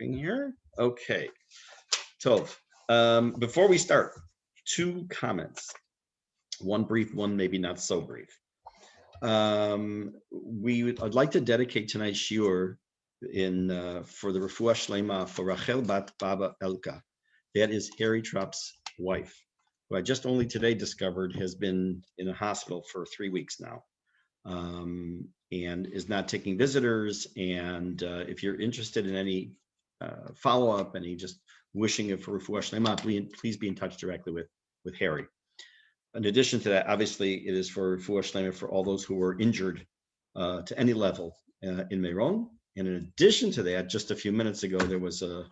Typing here. Okay. Tov. Before we start, two comments. One brief, one maybe not so brief. I'd like to dedicate tonight's shiur for the refuah shlema for Rachel bat Baba Elka. That is Harry Tropp's wife, who I just only today discovered has been in a hospital for 3 weeks now, and is not taking visitors. And if you're interested in any follow-up, any just wishing for refuah shlema, please be in touch directly with Harry. In addition to that, obviously, it is for refuah shlema for all those who were injured to any level in Meron. And in addition to that, just a few minutes ago, there was a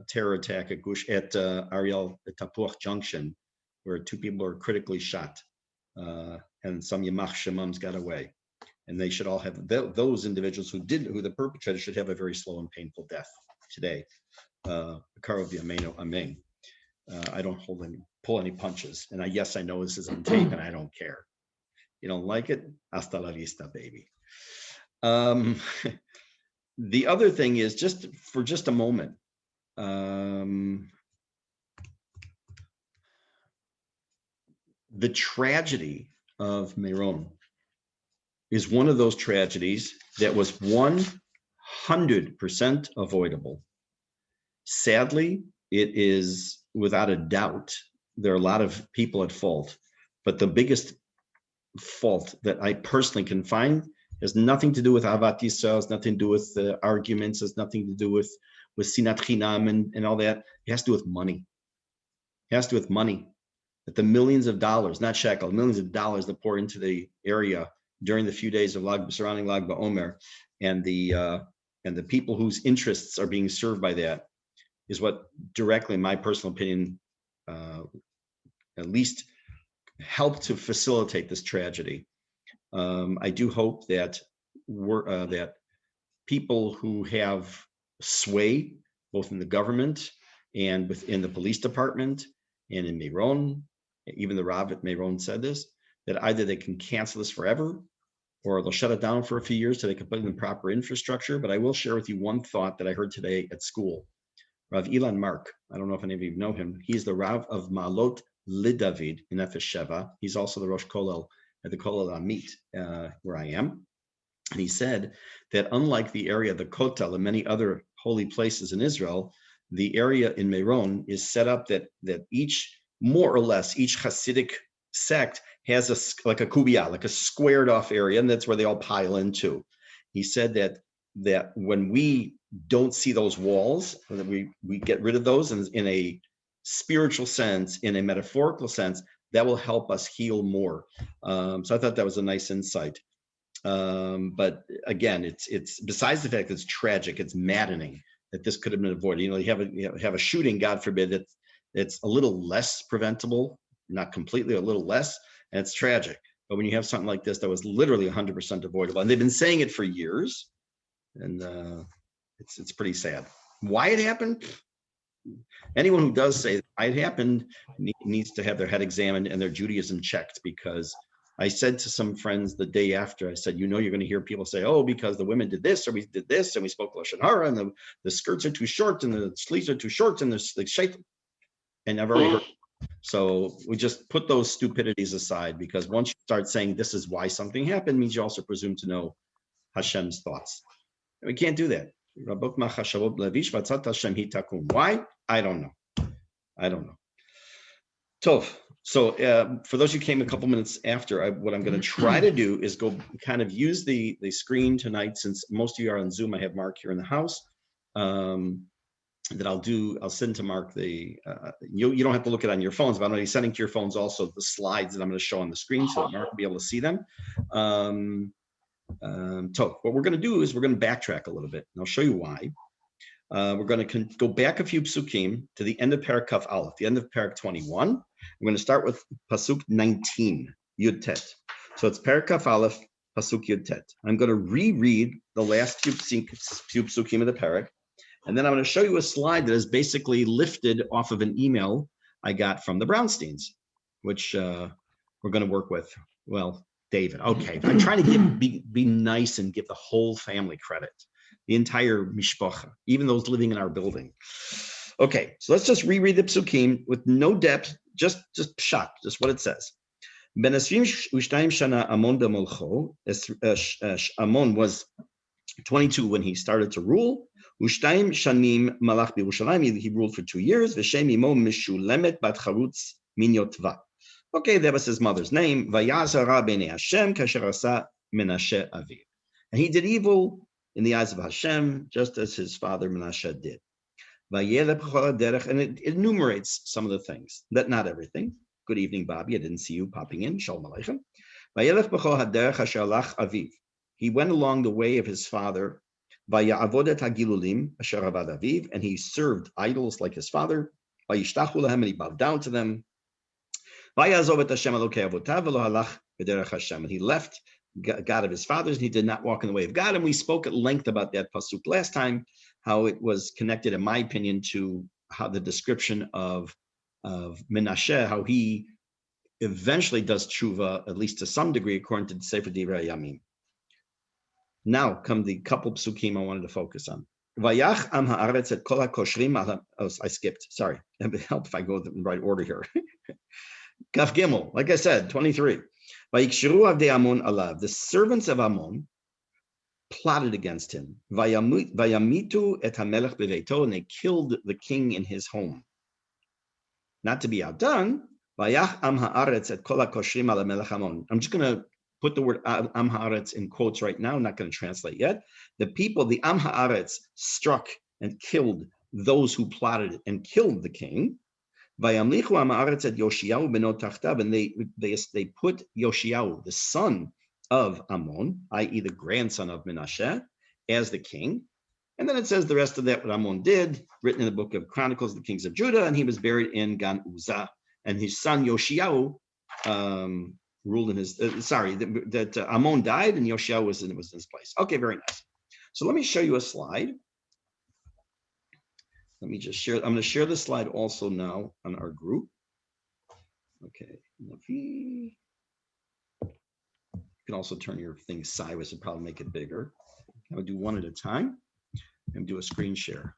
terror attack at Ariel at Tapuach Junction, where 2 people are critically shot, and some Yamach Shemams got away. And they should all have, those individuals who the perpetrator should have a very slow and painful death today. Karov Yameinu Amen. I don't pull any punches. And yes, I know this is on tape and I don't care. You don't like it? Hasta la vista, baby. The other thing is, just a moment, the tragedy of Meron is one of those tragedies that was 100% avoidable. Sadly, it is without a doubt, there are a lot of people at fault, but the biggest fault that I personally can find has nothing to do with Avat Yisrael, has nothing to do with arguments, has nothing to do with Sinat Chinam and all that. It has to do with money. It has to do with money. That the millions of dollars, not shekel, millions of dollars that pour into the area during the few days of surrounding Lag BaOmer, and the people whose interests are being served by that, is what directly, in my personal opinion, at least helped to facilitate this tragedy. I do hope that that people who have sway, both in the government and within the police department and in Meron, even the Rav at Meron said this, that either they can cancel this forever, or they'll shut it down for a few years so they can put in the proper infrastructure. But I will share with you one thought that I heard today at school. Rav Ilan Mark, I don't know if any of you know him. He's the Rav of Ma'alot Lidavid in Nefesh Sheva. He's also the Rosh Kollel at the Kollel Amit, where I am. And he said that unlike the area of the Kotel and many other holy places in Israel, the area in Meron is set up that each, more or less, each Hasidic sect has like a kubiyah, like a squared off area, and that's where they all pile into. He said that when we don't see those walls, that we get rid of those in a spiritual sense, in a metaphorical sense, that will help us heal more. So I thought that was a nice insight. But again, it's besides the fact that it's tragic, it's maddening that this could have been avoided. You have a shooting, God forbid, it's a little less preventable, not completely, a little less, and it's tragic. But when you have something like this that was literally 100% avoidable, and they've been saying it for years, and it's pretty sad. Why it happened? Anyone who does say why it happened needs to have their head examined and their Judaism checked, because I said to some friends the day after, I said, you're going to hear people say, oh, because the women did this, or we did this, and we spoke Lashon Hara, and the skirts are too short, and the sleeves are too short, and the shape. And I've already heard. So we just put those stupidities aside, because once you start saying this is why something happened, means you also presume to know Hashem's thoughts. We can't do that. Why? I don't know. So for those who came a couple minutes after, what I'm going to try to do is go kind of use the screen tonight, since most of you are on Zoom. I have Mark here in the house. That I'll send to Mark you don't have to look it on your phones, but I'm going to be sending to your phones also the slides that I'm going to show on the screen, so that Mark will be able to see them. So what we're going to do is we're going to backtrack a little bit, and I'll show you why. We're going to go back a few psukim to the end of Parak Kaf Aleph, the end of Parak 21. We're going to start with Pasuk 19, Yud Tet. So it's Parak Kaf Aleph, Pasuk Yud Tet. I'm going to reread the last few psukim of the Parak, and then I'm going to show you a slide that is basically lifted off of an email I got from the Brownsteins, which we're going to work with. Well, David, okay. I'm trying to be nice and give the whole family credit. the entire mishpacha, even those living in our building. Okay, so let's just reread the psukim with no depth, just pshat, just what it says. Ben Asrim Ushtaim Shana Amon B'Molcho. Amon was 22 when he started to rule. Ushtaim Shanim Malach B'Yerushalayim. He ruled for 2 years. V'Shem Imo Mishulemet Bat Charutz Min Yotva. Okay, that was his mother's name. Vayazara B'nei Hashem Kasher Asa Menashe Aviv. And he did evil in the eyes of Hashem, just as his father Menashe did. And it enumerates some of the things, that not everything. Good evening, Bobby. I didn't see you popping in. Shalom Aleichem. He went along the way of his father, and he served idols like his father, and he bowed down to them. And he left God of his fathers, and he did not walk in the way of God. And we spoke at length about that pasuk last time, how it was connected, in my opinion, to how the description of Menashe, how he eventually does tshuva, at least to some degree, according to the Sefer Divrei Yamim. Now come the couple psukim I wanted to focus on. Vayach am haaretz et kol hakoshrim. Oh, I skipped. Sorry. It would help if I go in the right order here. Kaf Gimel, like I said, 23. Vayikshiru avdei Amon alav. The servants of Amon plotted against him. Vayamitu et hamelech beveito, and they killed the king in his home. Not to be outdone, Vayach am haaretz et kol hakoshrim ala melech Amon. I'm just going to put the word am haaretz in quotes right now. I'm not going to translate yet. The people, the am haaretz, struck and killed those who plotted and killed the king. Vayamlichu am haaretz et Yoshiyahu beno tachtav, and they put Yoshiyahu, the son of Ammon, i.e. the grandson of Menashe, as the king. And then it says the rest of that, what Ammon did, written in the book of Chronicles, the kings of Judah, and he was buried in Gan Uzzah. And his son Yoshiyahu ruled in his, Ammon died and Yoshiyahu was in his place. Okay, very nice. So let me show you a slide. Let me just share. I'm going to share the slide also now on our group. Okay, Navi. You can also turn your thing sideways and probably make it bigger. I'm going to do one at a time and do a screen share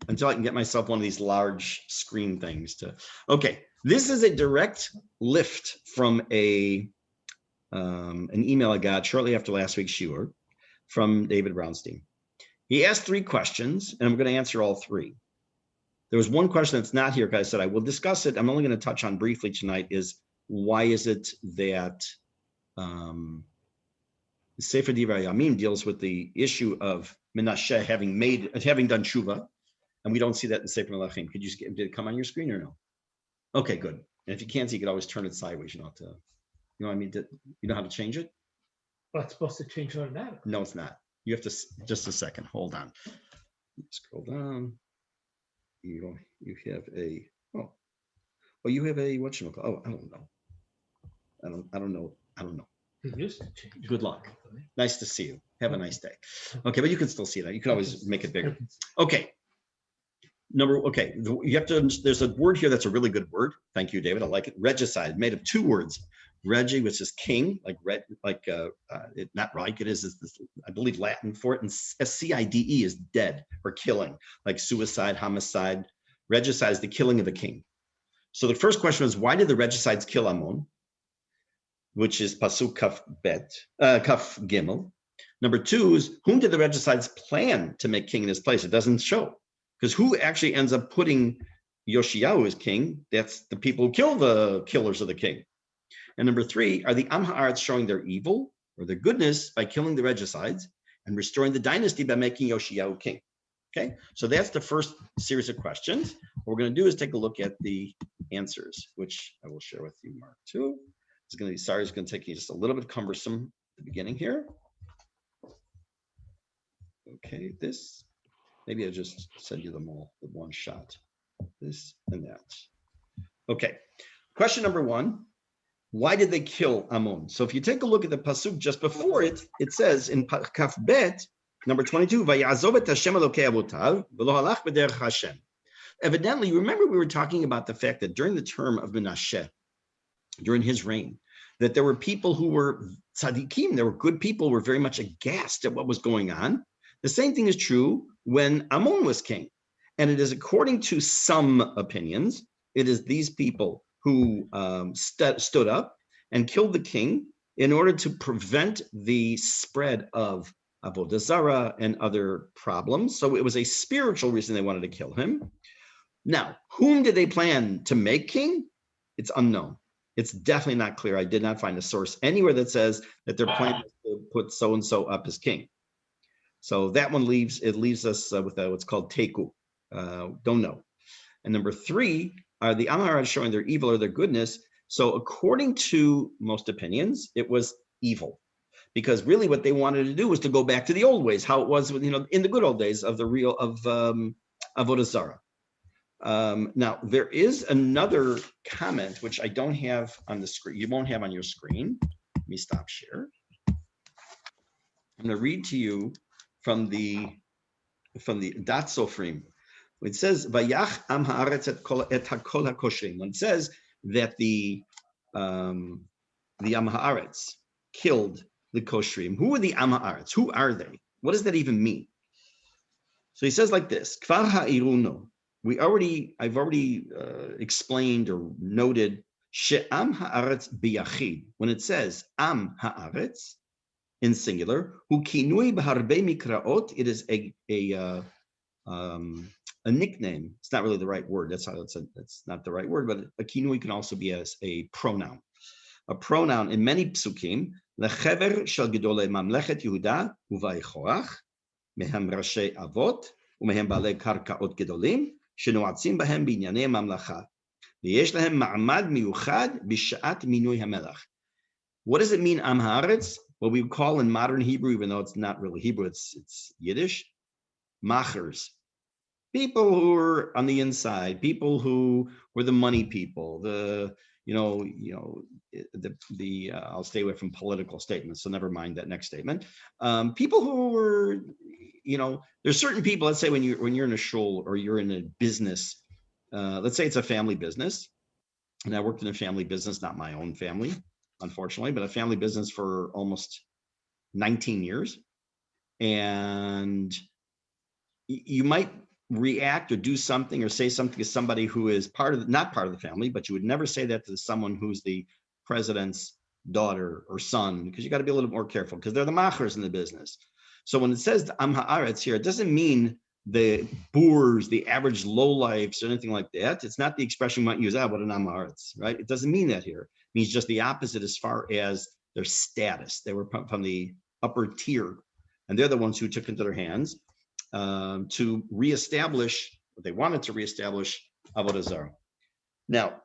until I can get myself one of these large screen things to. Okay, this is a direct lift from an email I got shortly after last week's shiur from David Brownstein. He asked 3 questions, and I'm going to answer all 3. There was one question that's not here because I said I will discuss it. I'm only going to touch on briefly tonight is why is it that Sefer Divrei Yamim deals with the issue of Menashe having done tshuva, and we don't see that in Sefer Melachim. Did it come on your screen or no? Okay, good. And if you can't see, you could always turn it sideways. You know what I mean? You know how to change it? Well, it's supposed to change automatically. No, it's not. You have to, just a second, hold on. Scroll down. You have a, you have a, whatchamacallit? I don't know. It used to change. Good luck. Nice to see you. Have a nice day. Okay, but you can still see that. You can always make it bigger. Okay. You have to, there's a word here that's a really good word. Thank you, David. I like it. Regicide, made of 2 words. Regi, which is king, it is this, I believe, Latin for it, and cide is dead or killing, like suicide, homicide. Regicide is the killing of the king. So the first question was, why did the regicides kill Ammon? Which is pasuk kaf gimel. Number 2 is, whom did the regicides plan to make king in his place? It doesn't show, because who actually ends up putting Yoshiyahu as king? That's the people who kill the killers of the king. And number 3, are the Am Haaretz showing their evil or their goodness by killing the regicides and restoring the dynasty by making Yoshiyahu king? Okay, so that's the first series of questions. What we're going to do is take a look at the answers, which I will share with you, Mark, too. It's going to take you just a little bit cumbersome at the beginning here. Okay, maybe I'll just send you them all with one shot. This and that. Okay, question number 1. Why did they kill Ammon? So if you take a look at the pasuk just before it, it says in Kaf Bet, number 22, Vayazov et Hashem Elokei Avotav, v'lo halach b'derech Hashem. Evidently, remember we were talking about the fact that during the term of Menashe, during his reign, that there were people who were tzaddikim, there were good people who were very much aghast at what was going on. The same thing is true when Ammon was king. And it is according to some opinions, it is these people who stood up and killed the king in order to prevent the spread of Avodah Zarah and other problems. So it was a spiritual reason they wanted to kill him. Now, whom did they plan to make king? It's unknown. It's definitely not clear. I did not find a source anywhere that says that their plan is to put so-and-so up as king. So that one leaves us with what's called teku. Don't know. And number 3 are the Amharites showing their evil or their goodness. So according to most opinions, it was evil, because really what they wanted to do was to go back to the old ways, how it was, in the good old days of Avodah Zarah. Now there is another comment which I don't have on the screen. You won't have on your screen. Let me stop share. I'm going to read to you from the Dat Sofrim. It says Vayach Am Haaretz et Hakol HaKoshrim. When it says that the Am Haaretz killed the Koshrim, who are the Am Haaretz? Who are they? What does that even mean? So he says like this: Kvar Ha'iruno. I've already explained or noted She'am Haaretz biyachid. When it says Am Haaretz in singular, hu kinui b'harbe mikraot. It is a nickname. It's not really the right word. That's not the right word, but a kinui can also be as a pronoun. A pronoun in many psukim. Lechever shel gedolei mamlechet Yehuda uvayichoach mehem rashi avot umehem balei karkaot gedolim shenoatzim bahem binyanei mamlacha v'yesh lahem ma'amad miyuchad b'shat minui hamelach. What does it mean, Am Haaretz? What we call in modern Hebrew, even though it's not really Hebrew, it's Yiddish, machers. People who were on the inside, people who were the money people, I'll stay away from political statements, so never mind that next statement. People who were, there's certain people, let's say when you're in a shul or you're in a business, let's say it's a family business, and I worked in a family business, not my own family, unfortunately, but a family business for almost 19 years. And you might react or do something or say something to somebody who is not part of the family, but you would never say that to someone who's the president's daughter or son, because you got to be a little more careful because they're the machers in the business. So when it says Am Haaretz here, it doesn't mean the boors, the average lowlifes or anything like that. It's not the expression we might use, what an Am Haaretz, right? It doesn't mean that here. It means just the opposite as far as their status. They were from the upper tier, and they're the ones who took into their hands to reestablish what they wanted to reestablish Avodah Zarah. Now,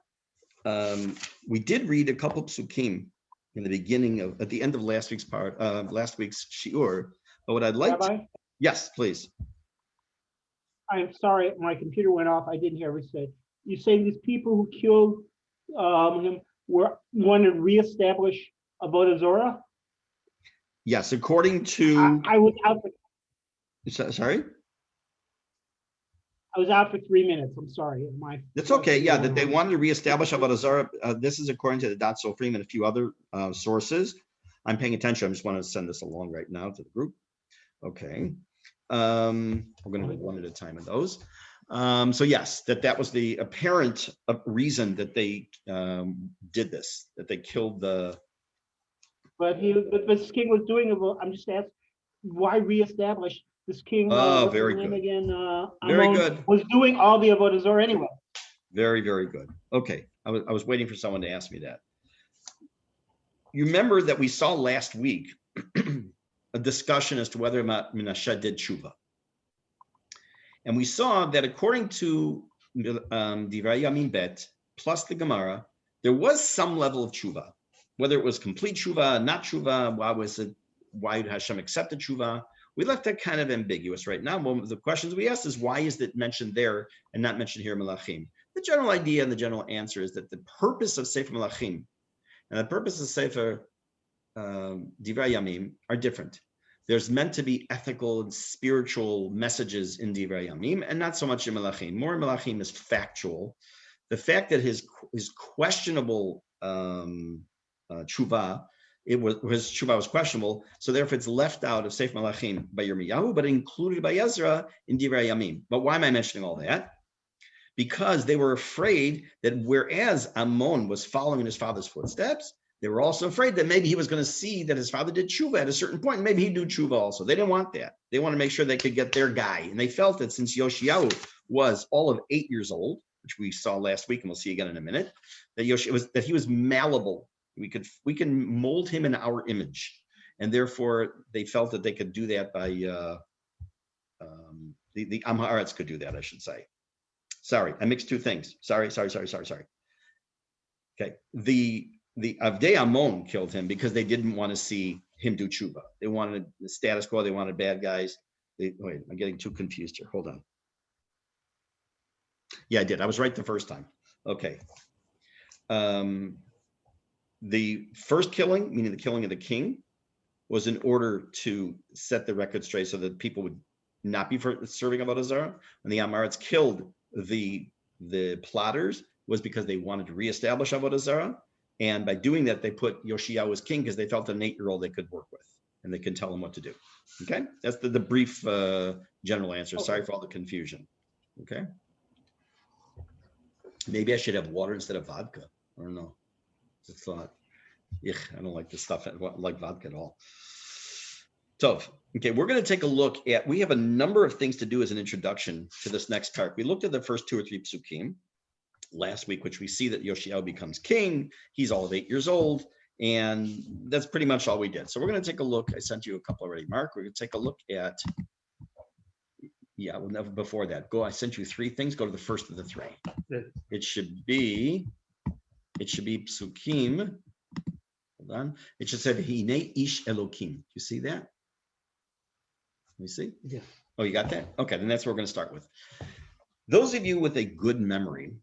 we did read a couple psukim in the beginning at the end of last week's shiur. But what I'd like Rabbi? Yes, please. I'm sorry, my computer went off. I didn't hear what you said. You say these people who killed him wanted to reestablish Avodah Zarah? Yes, according to. I was out for. Sorry? I was out for 3 minutes. I'm sorry. That's okay. Yeah, that they wanted to reestablish Avodah Zarah. This is according to the Dat Sofrim and a few other sources. I'm paying attention. I just want to send this along right now to the group. Okay. We're going to go one at a time of those. So yes, that was the apparent reason that they did this, that they killed the. But this king was doing it. I'm just asking, why reestablish this king? Oh, very good. Again, very good. Was doing all the Avodah Zarah anyway. Very, very good. Okay, I was waiting for someone to ask me that. You remember that we saw last week a discussion as to whether or not Menashe did tshuva. And we saw that according to Divrei Yamin Bet plus the Gemara, there was some level of tshuva. Whether it was complete tshuva, not tshuva, why did Hashem accept the tshuva? We left that kind of ambiguous right now. One of the questions we asked is, why is it mentioned there and not mentioned here in Melachim? The general idea and the general answer is that the purpose of Sefer Melachim and the purpose of Sefer Divrei Yamim are different. There's meant to be ethical and spiritual messages in Divrei Yamim, and not so much in Melachim. More in Melachim is factual. The fact that his questionable tshuva, his tshuva was questionable. So therefore, it's left out of Sefer Malachim by Yirmiyahu, but included by Ezra in Divrei Yamim. But why am I mentioning all that? Because they were afraid that whereas Ammon was following in his father's footsteps, they were also afraid that maybe he was going to see that his father did tshuva at a certain point. Maybe he'd do tshuva also. They didn't want that. They want to make sure they could get their guy. And they felt that since Yoshiyahu was all of 8 years old, which we saw last week, and we'll see again in a minute, that he was malleable. We can mold him in our image. And therefore, they felt that they could do that by the Amharites could do that, I should say. Sorry, I mixed two things. Sorry. Okay, the Avdei Ammon killed him because they didn't want to see him do tshuva. They wanted the status quo. They wanted bad guys. Wait, I'm getting too confused here. Hold on. Yeah, I did. I was right the first time. Okay. The first killing, meaning the killing of the king, was in order to set the record straight so that people would not be serving Avodah Zarah. And the Amorites killed the plotters was because they wanted to reestablish Avodah Zarah. And by doing that, they put Yoshiyahu as king because they felt an 8-year-old they could work with and they can tell him what to do. Okay, that's the brief general answer. Sorry for all the confusion. Okay, maybe I should have water instead of vodka. I don't know. Just thought, I don't like this stuff. I don't like vodka at all. So, okay, we're going to take a look at, we have a number of things to do as an introduction to this next part. We looked at the first 2 or 3 psukim last week, which we see that Yoshiyahu becomes king. He's all of 8 years old. And that's pretty much all we did. So we're going to take a look. I sent you a couple already, Mark. We're going to take a look at, well, never before that. I sent you 3 things. Go to the first of the 3. It should be psukim. Hold on. It should say, Hine ish Elokim. You see that? Let me see. Yeah. Oh, you got that? Okay, then that's what we're going to start with. Those of you with a good memory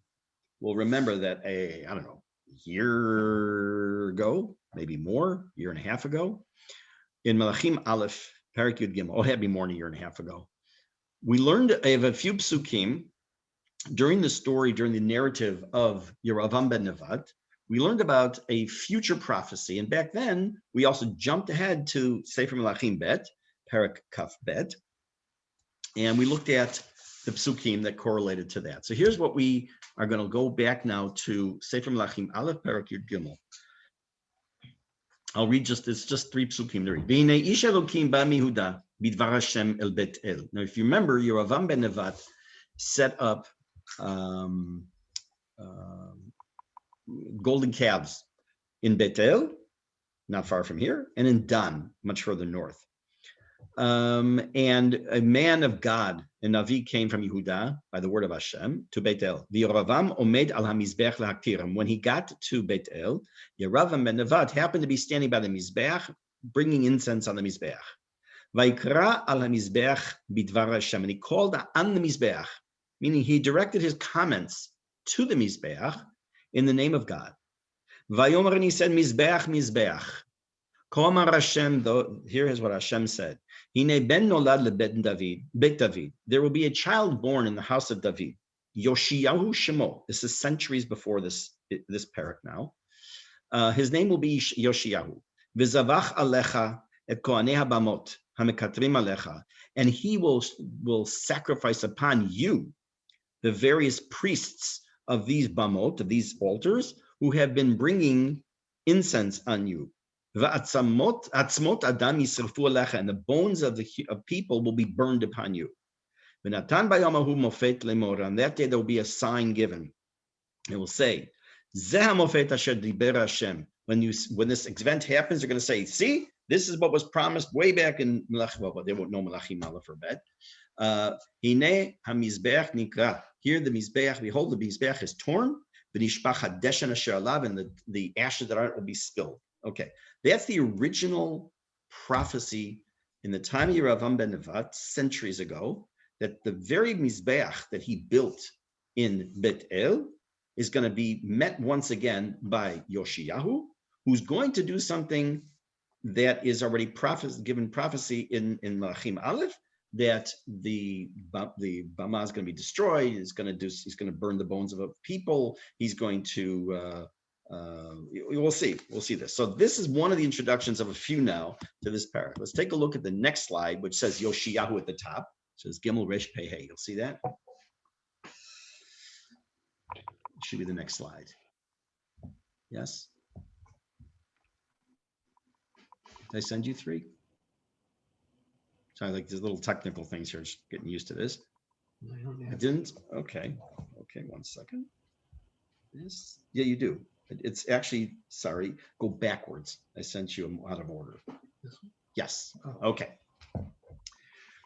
will remember that I don't know, year ago, maybe more, year and a half ago, in Malachim Aleph, Parak Yud Gimel, it had to be more than a year and a half ago, we learned of a few psukim during the narrative of Yeravam ben Nevat. We learned about a future prophecy, and back then, we also jumped ahead to Sefer Malachim Bet, Parak Kaf Bet, and we looked at the psukim that correlated to that. So here's what we are going to go back now to Sefer Malachim Aleph Parak Yud Gimel. I'll read it's just 3 psukim to read. V'hinei ish Elokim ba mihuda bidvar Hashem el Bet El. Now, if you remember, Yeravam ben Nevat set up golden calves in Bet El, not far from here, and in Dan, much further north. And a man of God, a Navi, came from Yehuda by the word of Hashem to Beit El. V'Yeravam omed al hamizbech lahaktirim. When he got to Beit El, Yeravam ben Nevat happened to be standing by the mizbech, bringing incense on the mizbech. Vayikra al hamizbech bidvar Hashem, and he called on the mizbech, meaning he directed his comments to the mizbech in the name of God. Vayomer, and he said, mizbech, mizbech. Komar Hashem, though, here is what Hashem said. Hine ben nolad lebet David, Bet David. There will be a child born in the house of David. Yoshiyahu Shemo. This is centuries before this parak now. His name will be Yoshiyahu. V'zavach alecha et kohanei habamot hamekatrim alecha. And he will sacrifice upon you the various priests of these bamot, of these altars, who have been bringing incense on you. V'atzmot adam yisrafu alecha, and the bones of people will be burned upon you. V'natan bayamahu mofet lemor, on that day there will be a sign given. It will say, Zeh mofet asher diber Hashem. When this event happens, they're going to say, see, this is what was promised way back in Malachim. Well, they won't know Malachim Aleph or Bet. Hine hamizbeach nikra. Here the mizbeach, behold, the mizbeach is torn. V'nishpach hadeshen asher alav, and the ashes that are will be spilled. Okay, that's the original prophecy in the time of Yeravam ben Nevat, centuries ago, that the very mizbeach that he built in Bet El is going to be met once again by Yoshiyahu, who's going to do something that is already given prophecy in Malachim Aleph, that the Bama is going to be destroyed. He's going to burn the bones of people. He's going to We'll see. We'll see this. So this is one of the introductions of a few now to this parak. Let's take a look at the next slide, which says Yoshiyahu at the top. It says Gimel Resh Pei Hey. You'll see that. Should be the next slide. Yes. Did I send you 3? Sorry, like these little technical things here. Just getting used to this. I didn't. Okay. Okay. 1 second. Yes. Yeah, you do. It's actually, sorry, go backwards. I sent you out of order. This one? Yes. Oh. Okay.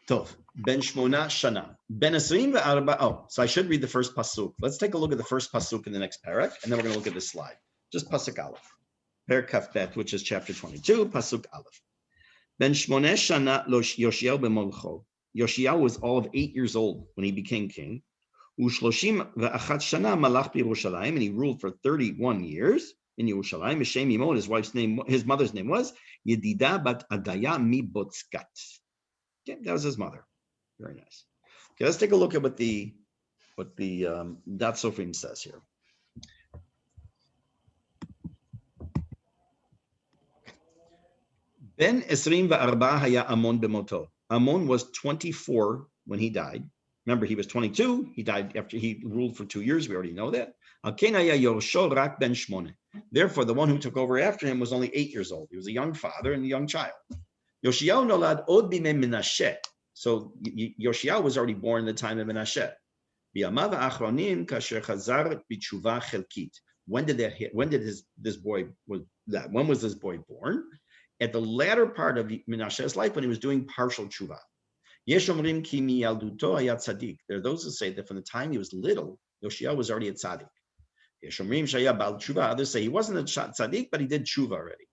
Tov. Ben Shmona Shana. Ben Esrim ve'arba. Oh, so I should read the first pasuk. Let's take a look at the first pasuk in the next parak, and then we're going to look at this slide. Just pasuk aleph. Parak Kaf Bet, which is chapter 22, pasuk aleph. Ben Shmona Shana Yoshiyahu b'molcho. Yoshiyahu was all of 8 years old when he became king. Ushloshim ve'achat shana malach b'Yerushalayim, and he ruled for 31 years in Yerushalayim. Hashem Yimon, his wife's name, his mother's name was Yedida bat Adaya mi Botzkat. Okay, that was his mother. Very nice. Okay, let's take a look at what the Dat Sofrim says here. Ben Esrim ve'arba haya Amon b'moto. Amon was 24 when he died. Remember, he was 22. He died after he ruled for 2 years. We already know that. Therefore, the one who took over after him was only 8 years old. He was a young father and a young child. Yoshiyahu nolad od bimei Menashe. So Yoshiyahu was already born in the time of Menashe. Biyamav ha'achronim kasher chazar b'tshuva chelkit. When did this boy when was this boy born? At the latter part of Menashe's life, when he was doing partial tshuva. There are those who say that from the time he was little, Yoshiyahu was already a tzaddik. Others say he wasn't a tzaddik, but he did tshuva already.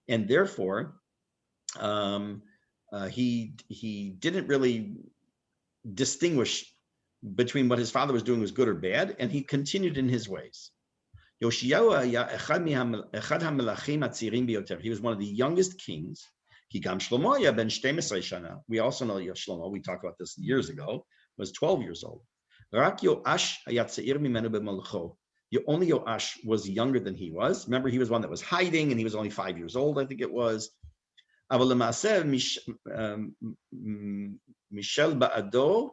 And therefore, he didn't really distinguish between what his father was doing was good or bad, and he continued in his ways. Yoshiyahu he was one of the youngest kings. We also know Shlomo, we talked about this years ago, was 12 years old. Only Yoash was younger than he was. Remember, he was one that was hiding, and he was only 5 years old, I think it was. Mishal ba'ado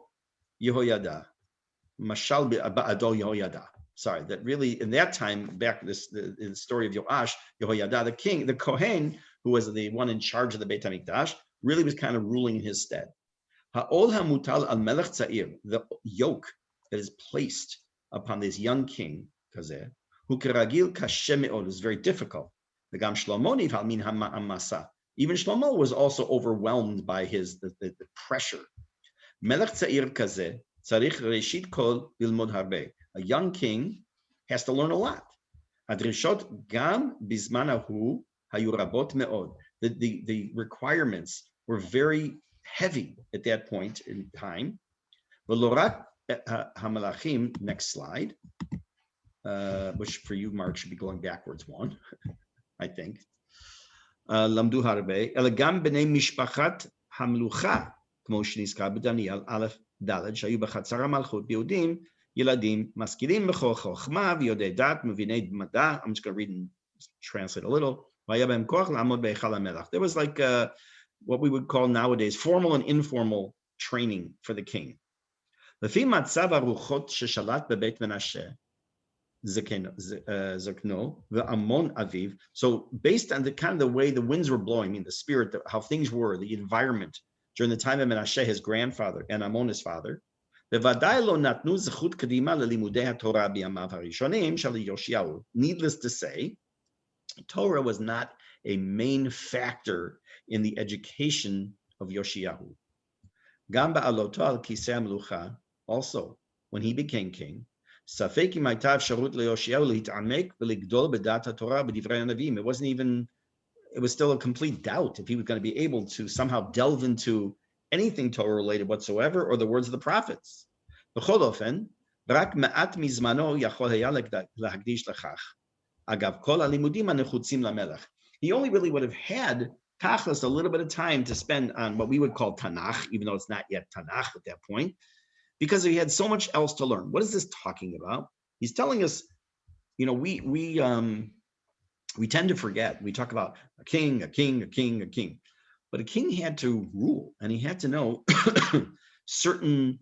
Yehoyada. Mashal ba'ado Yehoyada. Sorry, that really, in that time, back in the story of Yoash, Yehoyada, the king, the Kohen, who was the one in charge of the Beit HaMikdash, really was kind of ruling in his stead. Ha'ol ha'mutal al melech tza'ir, the yoke that is placed upon this young king, Kazeh, who keragil kashem me'od, is very difficult. The Gam Shlomo nifal min ha'masa. Even Shlomo was also overwhelmed by the pressure. Melech tza'ir Kazeh, tzarich reshit kol lilmod harbe. A young king has to learn a lot. Adrishot gam bizmanahu hayu rabot me'od. The requirements were very heavy at that point in time. V'lorat hamalachim, next slide, which for you, Mark, should be going backwards one, I think. Lamdu harbe elegam b'nei mishpachat hamlucha kmo shnizkar b'Daniel aleph daled shayu b'chatzara malchut b'Yehudim. Yiladim maskilim b'chol chochma v'yodei dat mevinei mada. I'm just going to read and translate a little. There was like what we would call nowadays formal and informal training for the king. Lefi matzav haruchot sheshalat bebeit Menashe zakno ve'amon aviv. So based on the kind of the way the winds were blowing, I mean the spirit, how things were, the environment during the time of Menashe, his grandfather, and Amon, his father. Needless to say, Torah was not a main factor in the education of Yoshiyahu. Also, when he became king, it wasn't even, it was still a complete doubt if he was going to be able to somehow delve into anything Torah related whatsoever, or the words of the prophets. He only really would have had tachlis a little bit of time to spend on what we would call Tanakh, even though it's not yet Tanakh at that point. because he had so much else to learn. What is this talking about? He's telling us, we tend to forget. We talk about a king, a king, a king, a king, but a king had to rule, and he had to know certain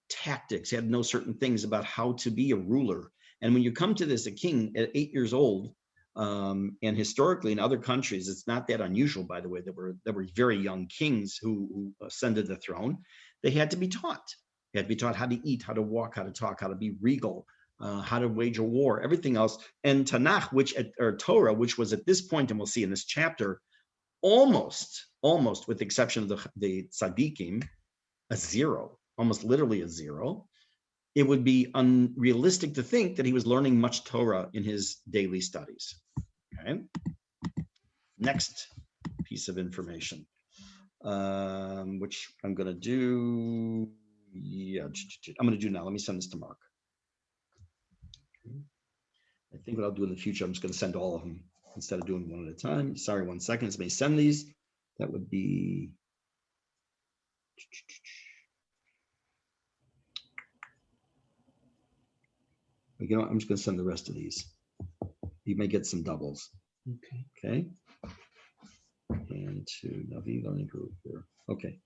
tactics. He had to know certain things about how to be a ruler. And when you come to this, a king at 8 years old, and historically in other countries, it's not that unusual, by the way, there were very young kings who ascended the throne. They had to be taught. They had to be taught how to eat, how to walk, how to talk, how to be regal, how to wage a war, everything else. And Tanakh, or Torah, which was at this point, and we'll see in this chapter, almost with the exception of the tzaddikim, a zero, almost literally a zero. It would be unrealistic to think that he was learning much Torah in his daily studies. Okay. Next piece of information, which I'm going to do. Yeah, I'm going to do now. Let me send this to Mark. I think what I'll do in the future, I'm just going to send all of them instead of doing one at a time. Sorry, 1 second. Let me send these. That would be. I'm just going to send the rest of these. You may get some doubles. Okay. And to Navi learning group here. Okay.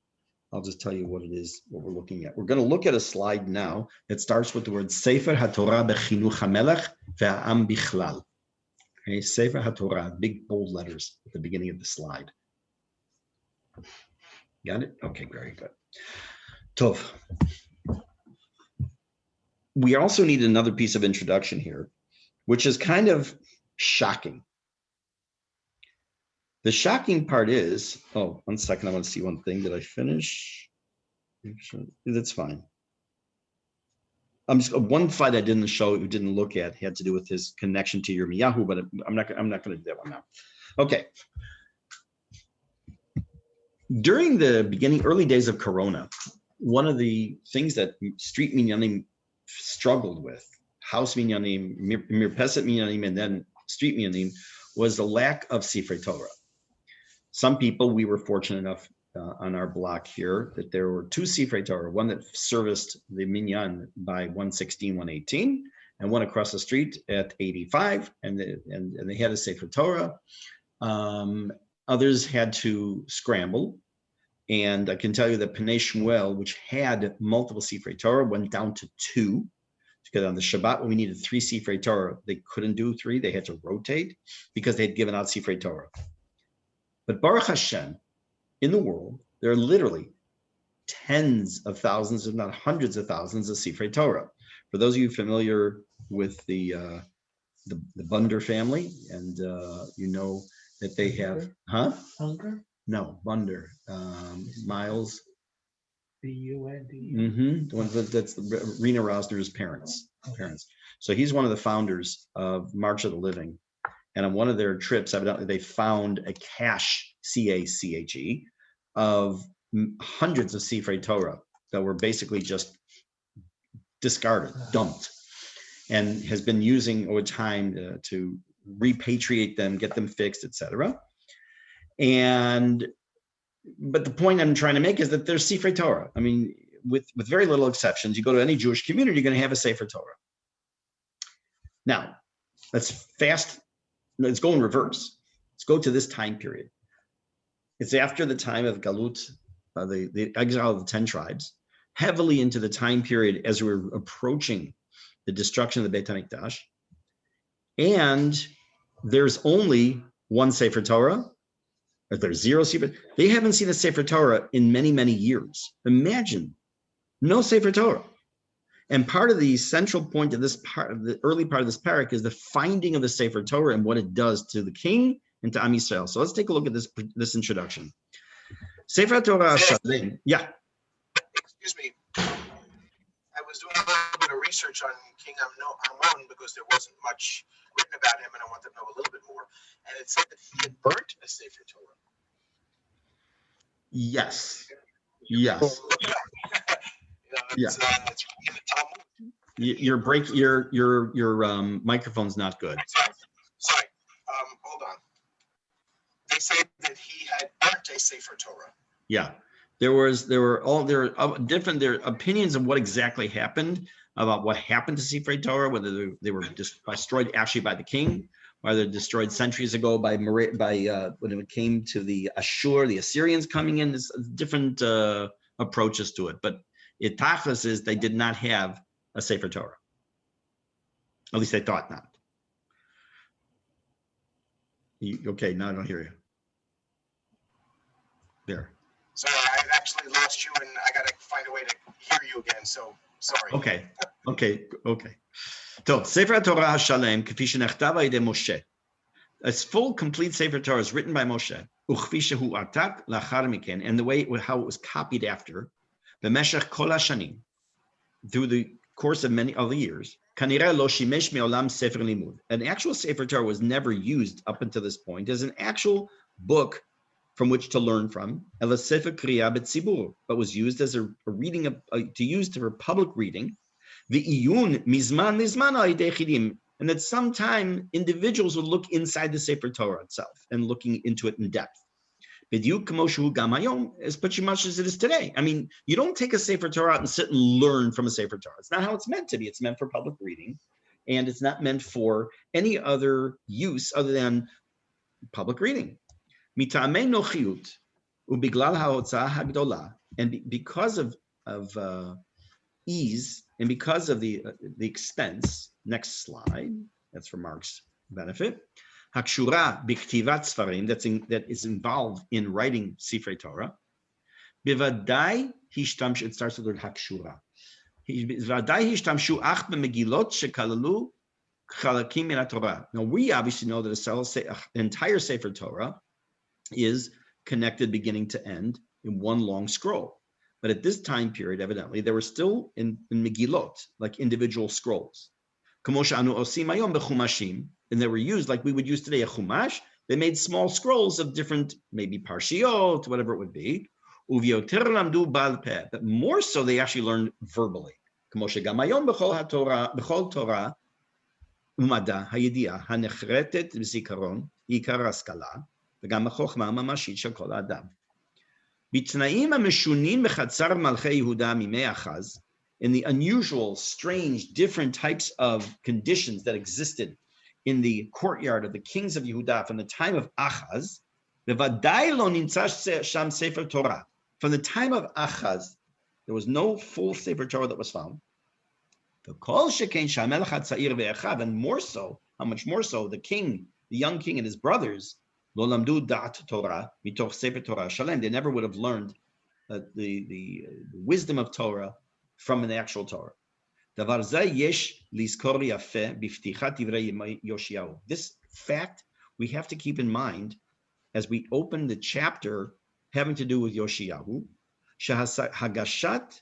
I'll just tell you what it is, what we're looking at. We're going to look at a slide now. It starts with the word Sefer HaTorah Bechinuch HaMelech Ve'am Bichlal. Okay, Sefer HaTorah, big bold letters at the beginning of the slide. Got it? Okay, very good. Tov. We also need another piece of introduction here, which is kind of shocking. The shocking part is, 1 second, I want to see one thing. Did I finish? That's fine. I'm just one slide I didn't show, you didn't look at, had to do with his connection to Yirmiyahu, but I'm not going to do that one now. Okay. During the early days of Corona, one of the things that street minyanim struggled with, house minyanim, mirpeset minyanim, and then street minyanim, was the lack of Sifrei Torah. Some people, we were fortunate enough on our block here that there were 2 Sifrei Torah, one that serviced the minyan by 116, 118, and one across the street at 85, and they had a Sefer Torah. Others had to scramble. And I can tell you that Pnei Shmuel, which had multiple Sifrei Torah, went down to 2. Because on the Shabbat, when we needed 3 Sifrei Torah, they couldn't do 3. They had to rotate because they had given out Sifrei Torah. But Baruch Hashem, in the world, there are literally tens of thousands, if not hundreds of thousands, of Sifrei Torah. For those of you familiar with the Bunder family, and you know that they have, Hunger? No, Bunder, Miles. B-U-N-D. The one that's Rena Rosner's parents. So he's one of the founders of March of the Living. And on one of their trips, evidently they found a cache, C-A-C-H-E, of hundreds of Sifrei Torah that were basically just discarded, dumped, and has been using over time to repatriate them, get them fixed, etc. But the point I'm trying to make is that there's Sifrei Torah. I mean, with very little exceptions, you go to any Jewish community, you're going to have a Sefer Torah. Now, let's go in reverse. Let's go to this time period. It's after the time of Galut, the exile of the 10 tribes, heavily into the time period as we're approaching the destruction of the Beit HaMikdash. And there's only one Sefer Torah. If there's 0 Sefer, they haven't seen a Sefer Torah in many, many years. Imagine no Sefer Torah. And part of the central point of this part, of the early part of this parak, is the finding of the Sefer Torah and what it does to the king and to Am Yisrael. So let's take a look at this introduction. Sefer Torah. Yeah. Excuse me. I was doing a little bit of research on King Amnon because there wasn't much written about him, and I wanted to know a little bit more. And it said that he had burnt a Sefer Torah. Yes. Yes. It's in the Talmud. Your microphone's not good. Sorry. Hold on. They say that he had burnt a Sefer Torah. Yeah. There were different opinions of what exactly happened, about what happened to Sifrei Torah, whether they were just destroyed actually by the king, or they're destroyed centuries ago by when it came to the the Assyrians coming in. There's different approaches to it, but it tachlis is they did not have a Sefer Torah. At least they thought not. Okay, now I don't hear you. There. Sorry, I actually lost you, and I gotta find a way to hear you again. So sorry. Okay. So Sefer Torah HaShalem k'fi shenechtav al yedei Moshe. A full, complete Sefer Torah is written by Moshe. Uchvi shehu atak lachar miken, and the way how it was copied after, b'meshech kol hashanim, through the course of many other years. Kanireh lo shimesh me'olam sefer limud. An actual Sefer Torah was never used up until this point as an actual book from which to learn from, ela sefer kriya b'tzibur, but was used as a reading to use for public reading. The iyun mizman al yedei chidim, and that sometime individuals would look inside the Sefer Torah itself and looking into it in depth. B'diuk kamo shehu gam hayom, as much as it is today. I mean, you don't take a Sefer Torah out and sit and learn from a Sefer Torah. It's not how it's meant to be. It's meant for public reading, and it's not meant for any other use other than public reading. Mita'amei nochiyut ubiglal ha'hotzah hagdola, and because of ease and because of the expense. Next slide. That's for Mark's benefit. Hakshura biktivat svarim, that is involved in writing Sifrei Torah. Bivadai hishtamsh. It starts with the word hakshura. Bivadai hishtamshu ach b'megilot shekalalu chalakim min haTorah. Now we obviously know that the entire Sefer Torah is connected beginning to end in one long scroll. But at this time period, evidently, they were still in Megillot, like individual scrolls. And they were used like we would use today a chumash. They made small scrolls of different, maybe parshiot, whatever it would be. But more so, they actually learned verbally. In the unusual, strange, different types of conditions that existed in the courtyard of the kings of Yehuda from the time of Achaz, from the time of Achaz, there was no full Sefer Torah that was found. And more so, how much more so, the young king and his brothers, they never would have learned the wisdom of Torah from an actual Torah. This fact we have to keep in mind as we open the chapter having to do with Yoshiyahu, Hagashat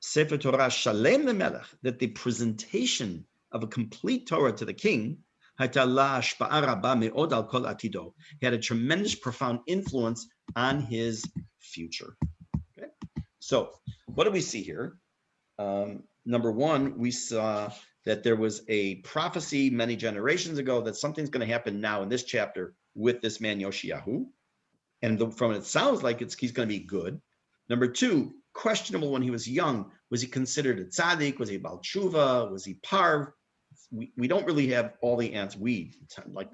Sefer Torah Shalem leMelech, that the presentation of a complete Torah to the king had a tremendous, profound influence on his future. Okay, so what do we see here? Number one, we saw that there was a prophecy many generations ago that something's going to happen now in this chapter with this man Yoshiyahu, and from it sounds like he's going to be good. Number two, questionable when he was young. Was he considered a tzaddik? Was he a Baal Tshuva? Was he parv? We don't really have all the answers.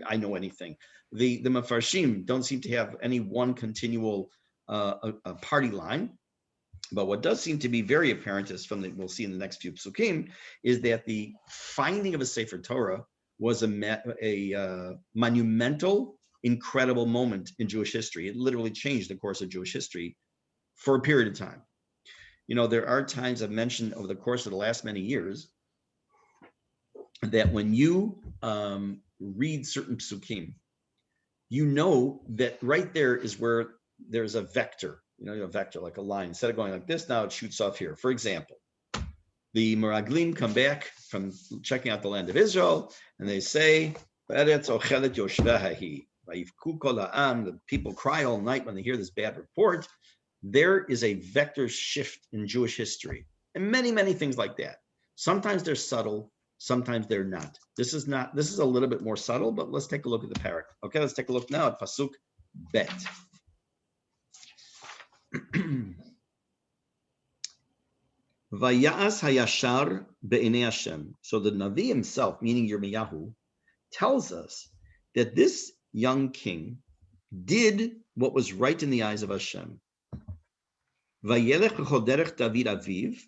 I know anything. The Mefarshim don't seem to have any one continual a party line. But what does seem to be very apparent is we'll see in the next few psukim, is that the finding of a Sefer Torah was a monumental, incredible moment in Jewish history. It literally changed the course of Jewish history for a period of time. You know, there are times I've mentioned over the course of the last many years that when you read certain psukim, you know that right there is where there's a vector. You know, a vector like a line. Instead of going like this, now it shoots off here. For example, the Meraglim come back from checking out the land of Israel, and they say, the people cry all night when they hear this bad report. There is a vector shift in Jewish history, and many, many things like that. Sometimes they're subtle, sometimes they're not. This is a little bit more subtle, but let's take a look at the parak. Okay, let's take a look now at Pasuk Bet. Vayas hayashar be'enei Hashem. So the Navi himself, meaning Yirmiyahu, tells us that this young king did what was right in the eyes of Hashem. Vayelech b'chol derech David aviv,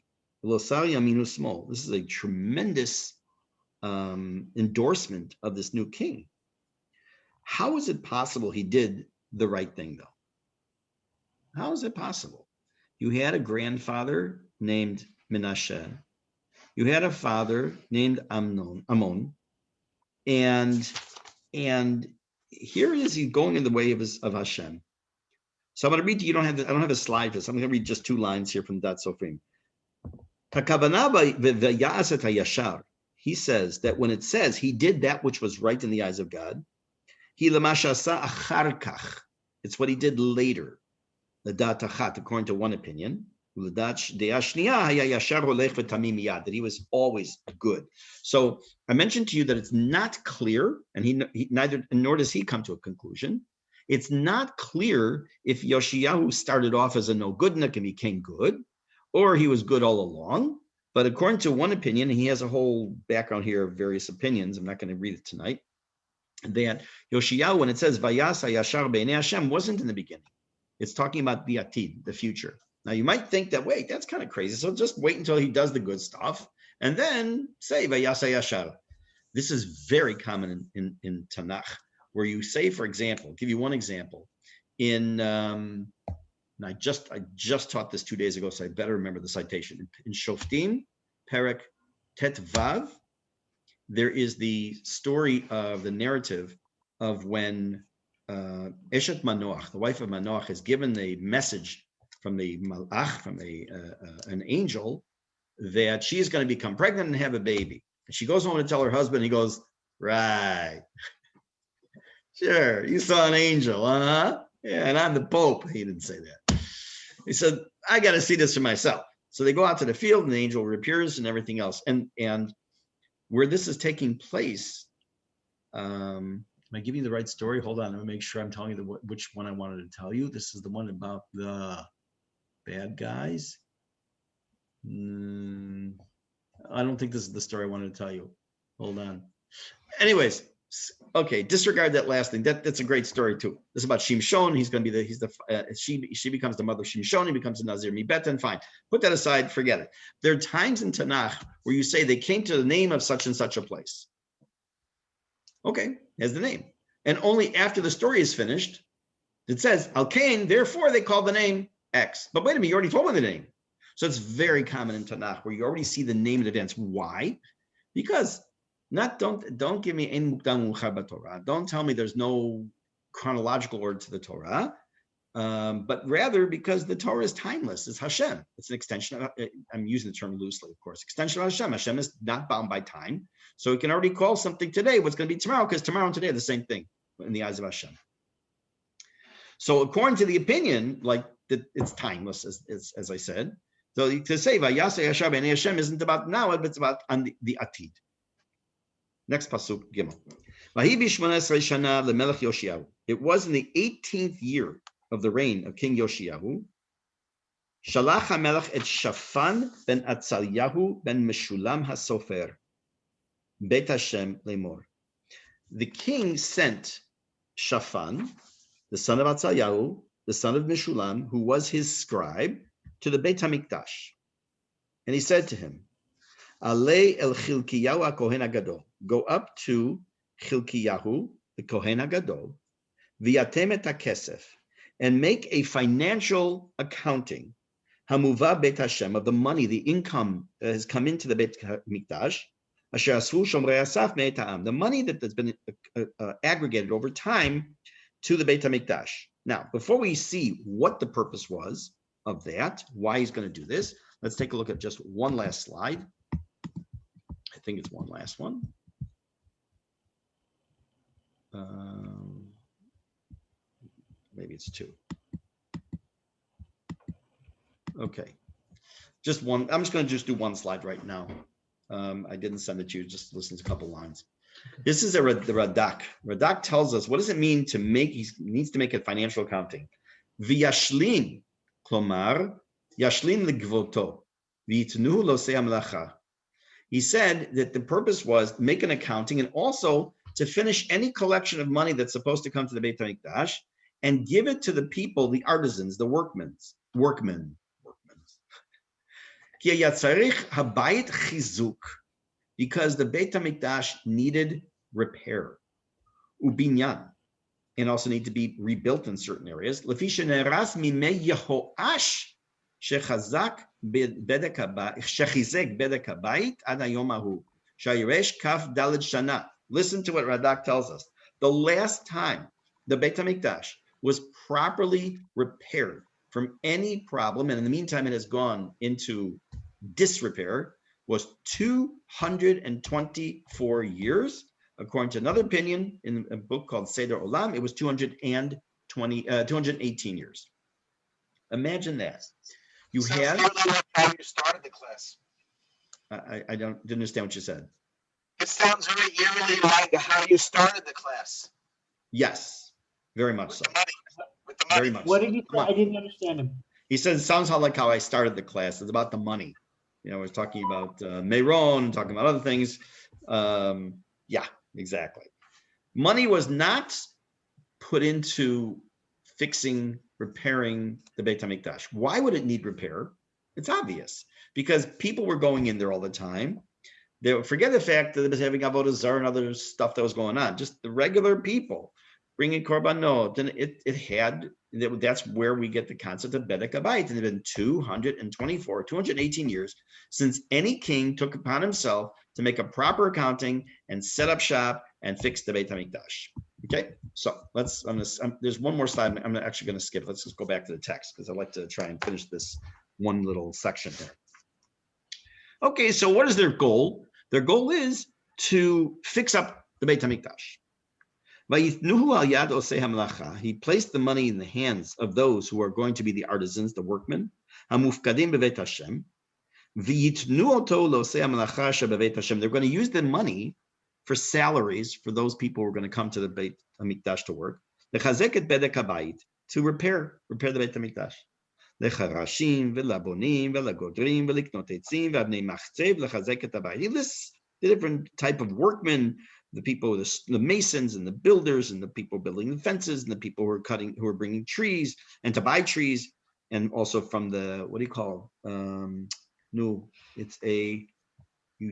v'losar yaminu smol. This is a tremendous endorsement of this new king. How is it possible he did the right thing, though? How is it possible? You had a grandfather named Menashe. You had a father named Ammon, and here is he going in the way of Hashem. So I'm going to read to you. I don't have a slide for this. I'm going to read just 2 lines here from Dat Sofrim. He says that when it says he did that which was right in the eyes of God, it's what he did later, according to one opinion, that he was always good. So I mentioned to you that it's not clear, and nor does he come to a conclusion. It's not clear if Yoshiyahu started off as a no goodnik and became good, or he was good all along. But according to one opinion, he has a whole background here of various opinions. I'm not going to read it tonight. That Yoshiyahu, when it says Vayas hayashar be'enei Hashem, wasn't in the beginning. It's talking about the atid, the future. Now you might think that, wait, that's kind of crazy. So just wait until he does the good stuff and then say Vayas hayashar. This is very common in Tanakh, where you say, for example, I'll give you one example. I just taught this 2 days ago, so I better remember the citation. In Shoftim, Perek Tet Vav, there is the story of the narrative of when Eshet Manoach, the wife of Manoach, is given the message from the Malach, from an angel, that she is going to become pregnant and have a baby. And she goes home to tell her husband. He goes, right, sure, you saw an angel, huh? Yeah, and I'm the Pope. He didn't say that. He said, I got to see this for myself. So they go out to the field and the angel reappears and everything else. And where this is taking place, am I giving you the right story? Hold on, let me make sure I'm telling you which one I wanted to tell you. This is the one about the bad guys. I don't think this is the story I wanted to tell you. Hold on. Anyways, okay, disregard that last thing. That's a great story too. This is about Shimshon. He's going to be she becomes the mother of Shimshon. He becomes a Nazir Mibeten. Fine, put that aside. Forget it. There are times in Tanakh where you say they came to the name of such and such a place. Okay, here's the name, and only after the story is finished, it says Al Kain. Therefore, they call the name X. But wait a minute, you already told me the name. So it's very common in Tanakh where you already see the name in advance. Why? Because don't give me ein mukdam u'machar b'Torah. Don't tell me there's no chronological order to the Torah, but rather because the Torah is timeless. It's Hashem. It's an extension of, I'm using the term loosely, of course, extension of Hashem. Hashem is not bound by time. So we can already call something today what's going to be tomorrow, because tomorrow and today are the same thing in the eyes of Hashem. So according to the opinion, like that, it's timeless, as I said. So to say Vayas hayashar be'enei Hashem isn't about now, but it's about on the atid. Next pasuk, Gimel. It was in the 18th year of the reign of King Yoshiyahu. Shalach HaMelech et Shaphan ben Atzalyahu ben Meshulam HaSofer Beit Hashem lemor. The king sent Shaphan, the son of Atzalyahu, the son of Meshulam, who was his scribe, to the Beit HaMikdash. And he said to him, Alei el Chilkiyahu HaKohen HaGadol. Go up to Chilkiyahu, the Kohen HaGadol, v'yatem et hakesef, and make a financial accounting, hamuva Beit Hashem, of the money, the income that has come into the Beit Mikdash, asher asru shomrei asaf me'et ha'am, the money that has been aggregated over time to the Beit Mikdash. Now, before we see what the purpose was of that, why he's going to do this, let's take a look at just one last slide. I think it's one last one. Maybe it's two. Okay, just one. I'm just going to do one slide right now. I didn't send it to you. Just listen to a couple lines. This is the Radak. Radak tells us what does it mean to make. He needs to make a financial accounting. V'yashlim Klomar, Yashlim Ligvoto, Vitnu Losei Amlacha. He said that the purpose was to make an accounting and also to finish any collection of money that's supposed to come to the Beit HaMikdash and give it to the people, the artisans, the workmen. Ki yatzarich habayit chizuk, because the Beit HaMikdash needed repair, ubinyan, and also need to be rebuilt in certain areas. Lefi sheneras mimei Yehoash shechazak bedek habayit ad hayom hahu shayiresh kaf daled shana. Listen to what Radak tells us. The last time the Beit HaMikdash was properly repaired from any problem, and in the meantime it has gone into disrepair, was 224 years. According to another opinion in a book called Seder Olam, it was 218 years. Imagine that. You Sounds had, really like how you started the class. I didn't understand what you said. It sounds very eerily like how you started the class. Yes, very much so. With the money. Very much What so. did he say? I didn't understand him. He said it sounds like how I started the class. It's about the money. You know, I was talking about Meron, talking about other things. Yeah, exactly. Money was not put into fixing, repairing the Beit HaMikdash. Why would it need repair? It's obvious, because people were going in there all the time. They forget the fact that it was having avodah zarah and other stuff that was going on. Just the regular people bringing korbanot, and that's where we get the concept of bedek habayit. And it's been 218 years since any king took upon himself to make a proper accounting and set up shop and fix the Beit HaMikdash. Okay, so there's one more slide. I'm actually going to skip. Let's just go back to the text because I'd like to try and finish this one little section here. Okay, so what is their goal? Their goal is to fix up the Beit HaMikdash. He placed the money in the hands of those who are going to be the artisans, the workmen. They're going to use the money for salaries for those people who are going to come to the Beit HaMikdash to work. To repair the Beit HaMikdash. He lists the different type of workmen, the people, the masons and the builders and the people building the fences and the people who are bringing trees and to buy trees, and also from the, what do you call, you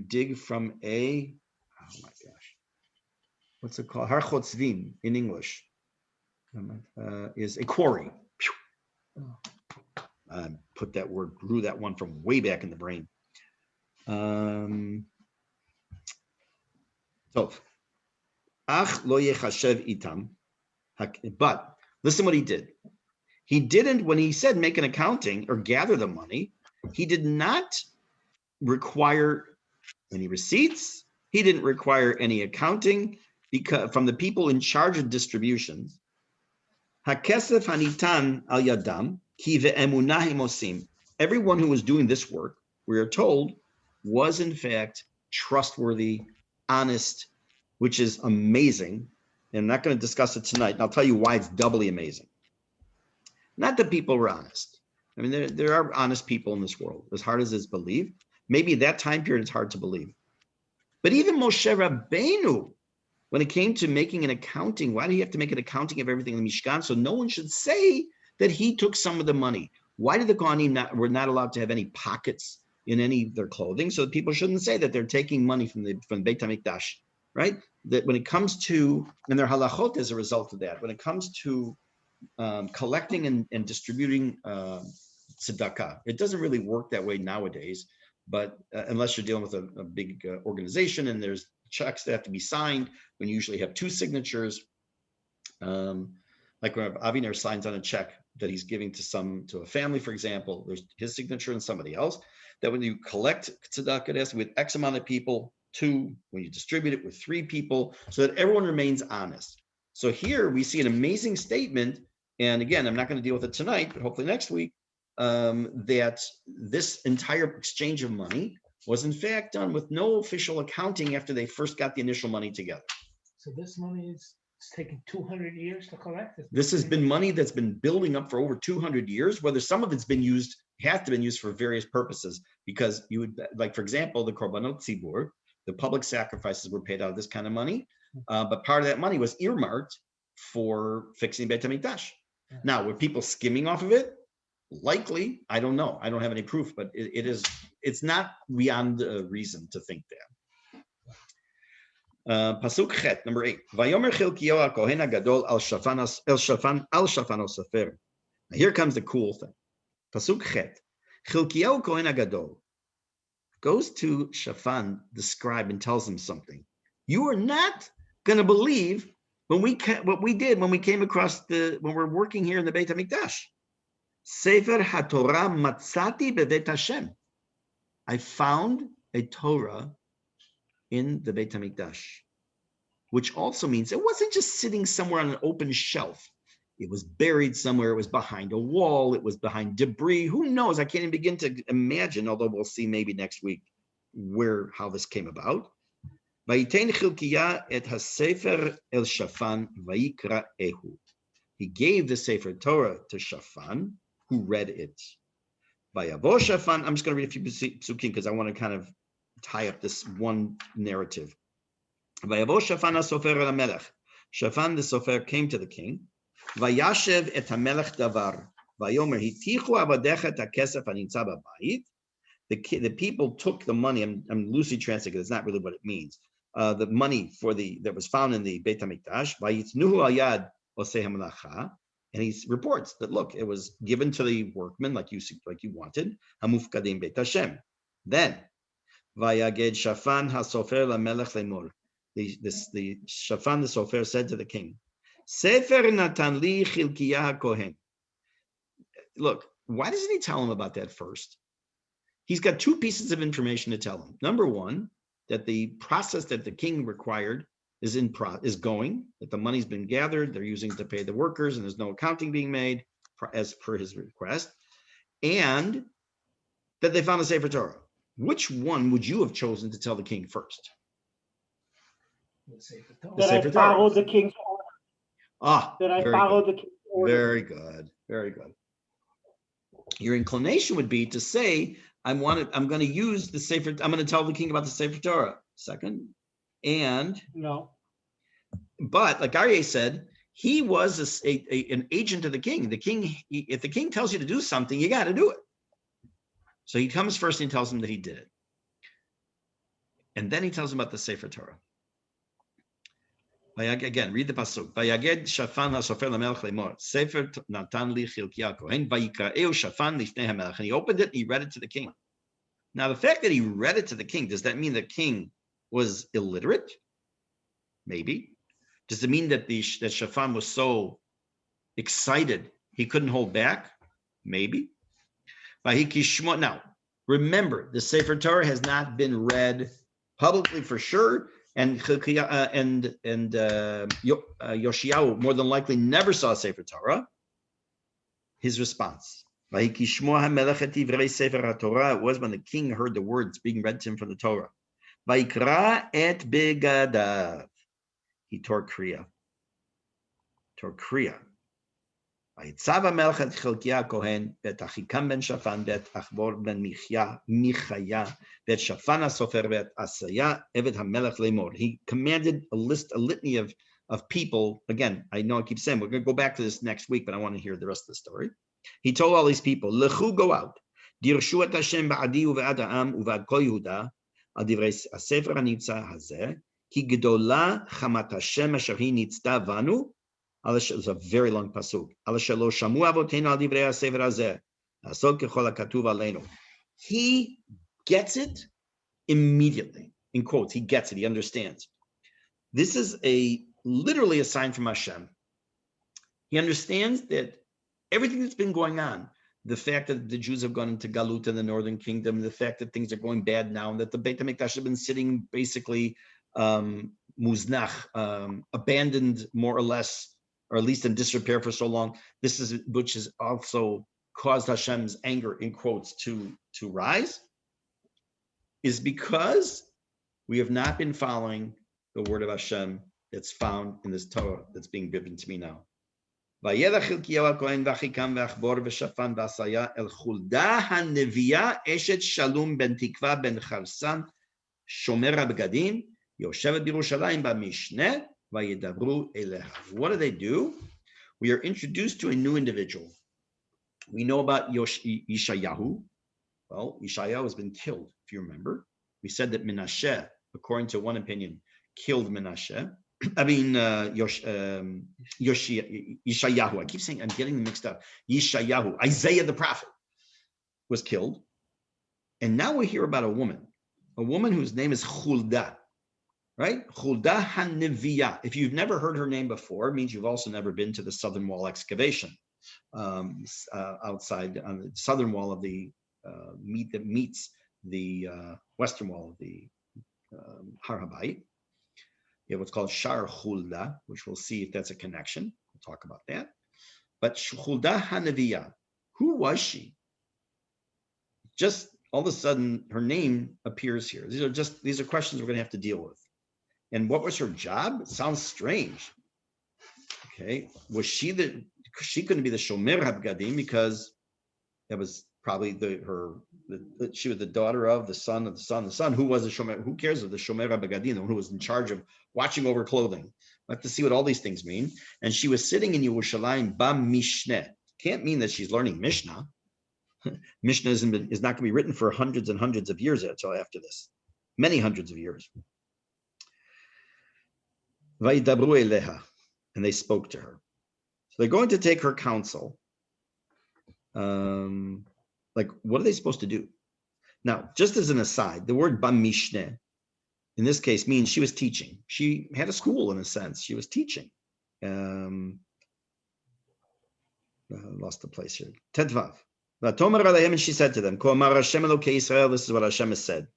dig from a, oh my gosh, what's it called? Har Chotzvim in English is a quarry. Put that word, grew that one from way back in the brain. But listen what he did. He didn't, when he said make an accounting or gather the money, he did not require any receipts. He didn't require any accounting because from the people in charge of distributions. Hakesef hanitan al yadam ki ve'emunah osim. Everyone who was doing this work, we are told, was in fact trustworthy, honest, which is amazing. And I'm not going to discuss it tonight, and I'll tell you why it's doubly amazing. Not that people were honest. I mean, there are honest people in this world, as hard as it's believed. Maybe that time period it's hard to believe. But even Moshe Rabbeinu, when it came to making an accounting, why do you have to make an accounting of everything in the Mishkan? So no one should say that he took some of the money. Why did the Kohanim were not allowed to have any pockets in any of their clothing? So that people shouldn't say that they're taking money from the Beit HaMikdash, right? That when it comes to, and their halachot as a result of that, when it comes to collecting and distributing tzedakah, it doesn't really work that way nowadays. But unless you're dealing with a big organization and there's checks that have to be signed, when you usually have two signatures, like when Aviner signs on a check that he's giving to a family, for example, there's his signature and somebody else. That when you collect tzedakah, it has to be with X amount of people, 2, when you distribute it with 3 people, so that everyone remains honest. So here we see an amazing statement, and again, I'm not going to deal with it tonight, but hopefully next week, that this entire exchange of money was in fact done with no official accounting after they first got the initial money together. So this money is It's taken 200 years to collect it. This has been money that's been building up for over 200 years, whether some of it's been used, has to been used for various purposes, because you would, like, for example, the Korbanot Tzibur, the public sacrifices were paid out of this kind of money, but part of that money was earmarked for fixing Beit HaMikdash. Yeah. Now, were people skimming off of it? Likely, I don't know. I don't have any proof, but it's not beyond reason to think that. Pasuk Chet, number 8. Vayomer Chilkiyahu HaKohen HaGadol al Shafan HaSofer. Now here comes the cool thing. Pasuk Chet. Chilkiyahu Kohen HaGadol goes to Shafan, the scribe, and tells him something. You are not going to believe what we did when we came across when we're working here in the Beit HaMikdash. Sefer HaTorah matzati bevet Hashem. I found a Torah in the Beit HaMikdash, which also means it wasn't just sitting somewhere on an open shelf. It was buried somewhere. It was behind a wall. It was behind debris. Who knows? I can't even begin to imagine, although we'll see maybe next week how this came about. Vayitein Chilkiah et haSefer el Shafan vayikra'ehu. He gave the Sefer Torah to Shafan, who read it. Vayavo Shafan. I'm just going to read a few psukim because I want to kind of tie up this one narrative. Vayavo Shafan haSofer el HaMelech. Shafan the Sofer came to the king. Vayashev et HaMelech davar. Vayomer hitichu avadecha et hakesef hanitza b'bayit. The people took the money. I'm loosely translating. It's not really what it means. The money that was found in the Beit HaMikdash. Vayitnuhu al yad osei hamelacha. And he reports that, look, it was given to the workmen like you wanted. Hamufkadim Beit Hashem. Then Vayaged Shafan haSofer laMelech lemor. The Shafan the Sofer said to the king, Sefer Natan li Chilkiyahu HaKohen. Look, why doesn't he tell him about that first? He's got two pieces of information to tell him. Number one, that the process that the king required is going, that the money's been gathered, they're using it to pay the workers, and there's no accounting being made as per his request, and that they found a Sefer Torah. Which one would you have chosen to tell the king first? The Sefer Torah. That I followed the king's order. That I followed the king's order. Very good. Very good. Your inclination would be to say, I'm going to use the Sefer. I'm going to tell the king about the Sefer Torah. Second, and no. But like Aryeh said, he was an agent of the king. The king, if the king tells you to do something, you got to do it. So he comes first and he tells him that he did it, and then he tells him about the Sefer Torah. Again, read the pasuk. Vayaged Shafan haSofer laMelech lemor. Sefer Natan li Chilkiyahu HaKohen vayikra'ehu Shafan lifnei HaMelech. And he opened it and he read it to the king. Now, the fact that he read it to the king, does that mean the king was illiterate? Maybe. Does it mean that that Shafan was so excited he couldn't hold back? Maybe. Now, remember, the Sefer Torah has not been read publicly for sure. And Yoshiyahu more than likely never saw Sefer Torah. His response: it was when the king heard the words being read to him from the Torah. He tore kriya. ויצב המלך את חלקיה הכהן ואת אחיקם בן שפן ואת אחבור בן מיכיה ואת שפן הסופר ואת עשיה עבד המלך לאמור. He commanded a litany of people. Again, I know I keep saying we're going to go back to this next week, but I want to hear the rest of the story. He told all these people, לכו, go out, דירשו את השם בעדי ובעד העם ובעד כל יהודה על דברי הספר הנמצא הזה, כי גדולה חמת השם אשר היא ניצתה בנו. It's a very long pasuk. He gets it immediately. In quotes, he gets it. He understands. This is literally a sign from Hashem. He understands that everything that's been going on, the fact that the Jews have gone into Galut in the northern kingdom, the fact that things are going bad now, and that the Beit HaMikdash have been sitting basically muznach, abandoned more or less, or at least in disrepair for so long, which has also caused Hashem's anger, in quotes, to rise, is because we have not been following the word of Hashem that's found in this Torah that's being given to me now. Vayelech Hilkiyahu HaKohen v'Achikam v'Achbor v'Shafan v'Asaya el Chulda HaNeviya Eshet Shalom ben Tikva ben Charsan Shomer HaBegadim Yoshevet B'Yerushalayim b'Mishneh vayedabru eleha. What do? We are introduced to a new individual. We know about Yeshayahu. Well, Yeshayahu has been killed, if you remember. We said that Menashe, according to one opinion, killed Menashe. I mean, Yeshayahu. I keep saying, I'm getting them mixed up. Yeshayahu, Isaiah the prophet, was killed. And now we hear about a woman whose name is Chulda, right? Chulda HaNeviya. If you've never heard her name before, it means you've also never been to the southern wall excavation outside on the southern wall of the that meets the western wall of the Har HaBayit. You have what's called Shar Chulda, which we'll see if that's a connection. We'll talk about that. But Chulda HaNeviya, who was she? Just all of a sudden, her name appears here. These are questions we're going to have to deal with. And what was her job? It sounds strange. Okay, was she she couldn't be the Shomer HaBegadim because that was probably she was the daughter of the son of the son. The son who was the Shomer. Who cares of the Shomer HaBegadim, the one who was in charge of watching over clothing? We have to see what all these things mean. And she was sitting in Yerushalayim b'Mishneh. Can't mean that she's learning Mishnah. Mishnah is not going to be written for hundreds and hundreds of years until after this, many hundreds of years. Vayidabru eleha, and they spoke to her. So they're going to take her counsel. Like, what are they supposed to do? Now, just as an aside, the word b'mishneh in this case means she was teaching. She had a school in a sense. She was teaching. Lost the place here. Tedvav. And she said to them, this is what Hashem has said.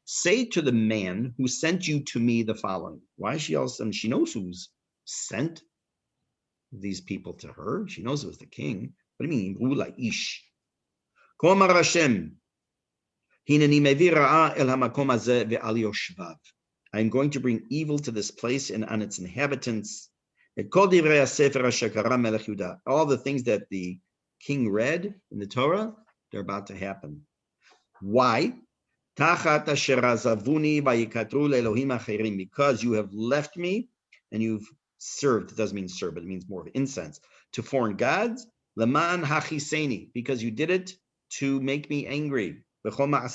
Say to the man who sent you to me the following. Why is she also? She knows who's sent these people to her. She knows it was the king. What do you mean? Ish. I am going to bring evil to this place and on its inhabitants. All the things that the king read in the Torah, they're about to happen. Why? Because you have left me and you've served. It doesn't mean serve, but it means more of incense to foreign gods. Leman hachiseni, because you did it to make me angry. My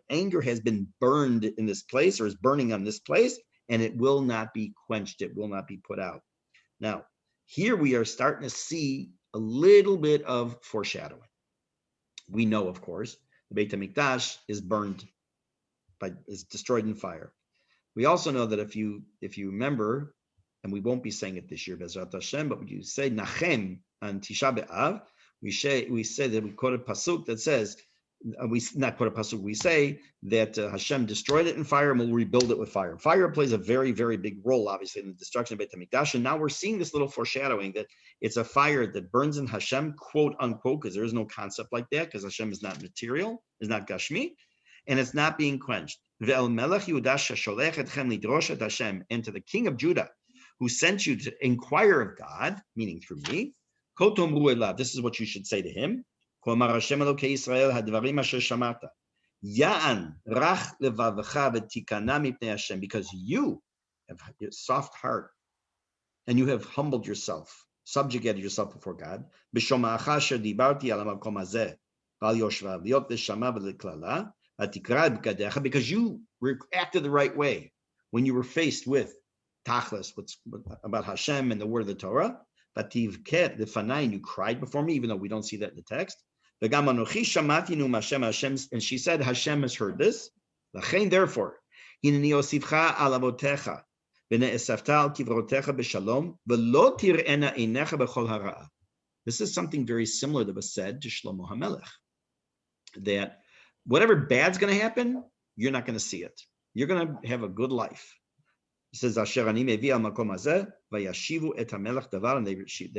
anger has been burned in this place, or is burning on this place, and it will not be quenched. It will not be put out. Now, here we are starting to see a little bit of foreshadowing. We know, of course, the Beit HaMikdash is burned, is destroyed in fire. We also know that if you remember, and we won't be saying it this year, Bezrat Hashem, but when you say Nachem on Tisha B'Av, we say that we quote a pasuk that says, we say that Hashem destroyed it in fire and will rebuild it with fire. Fire plays a very, very big role, obviously, in the destruction of Beit HaMikdash. And now we're seeing this little foreshadowing that it's a fire that burns in Hashem, quote unquote, because there is no concept like that, because Hashem is not material, is not Gashmi, and it's not being quenched. And to the king of Judah, who sent you to inquire of God, meaning through me, this is what you should say to him. Because you have a soft heart and you have humbled yourself, subjugated yourself before God. Because you acted the right way when you were faced with Tachlis, what's about Hashem and the word of the Torah. And you cried before me, even though we don't see that in the text. And she said, Hashem has heard this. Therefore, this is something very similar that was said to Shlomo HaMelech, that whatever bad's going to happen, you're not going to see it. You're going to have a good life. He says, and they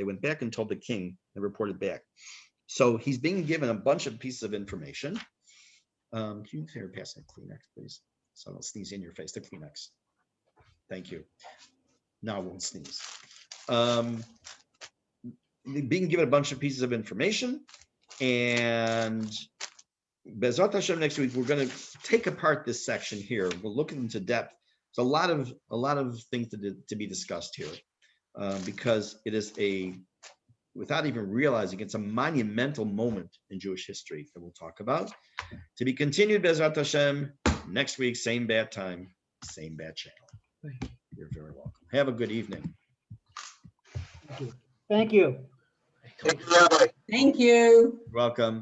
went back and told the king and reported back. So he's being given a bunch of pieces of information. Can you here pass that Kleenex, please? So I don't sneeze in your face, the Kleenex. Thank you. Now I won't sneeze. Being given a bunch of pieces of information, and Bezrat Hashem next week, we're going to take apart this section here. We'll look into depth. There's a lot of things to be discussed here, because it is without even realizing, it's a monumental moment in Jewish history that we'll talk about. To be continued, Bezrat Hashem, next week, same bad time, same bad channel. You're very welcome. Have a good evening. Thank you. Thank you, Rabbi. Thank you. You're welcome.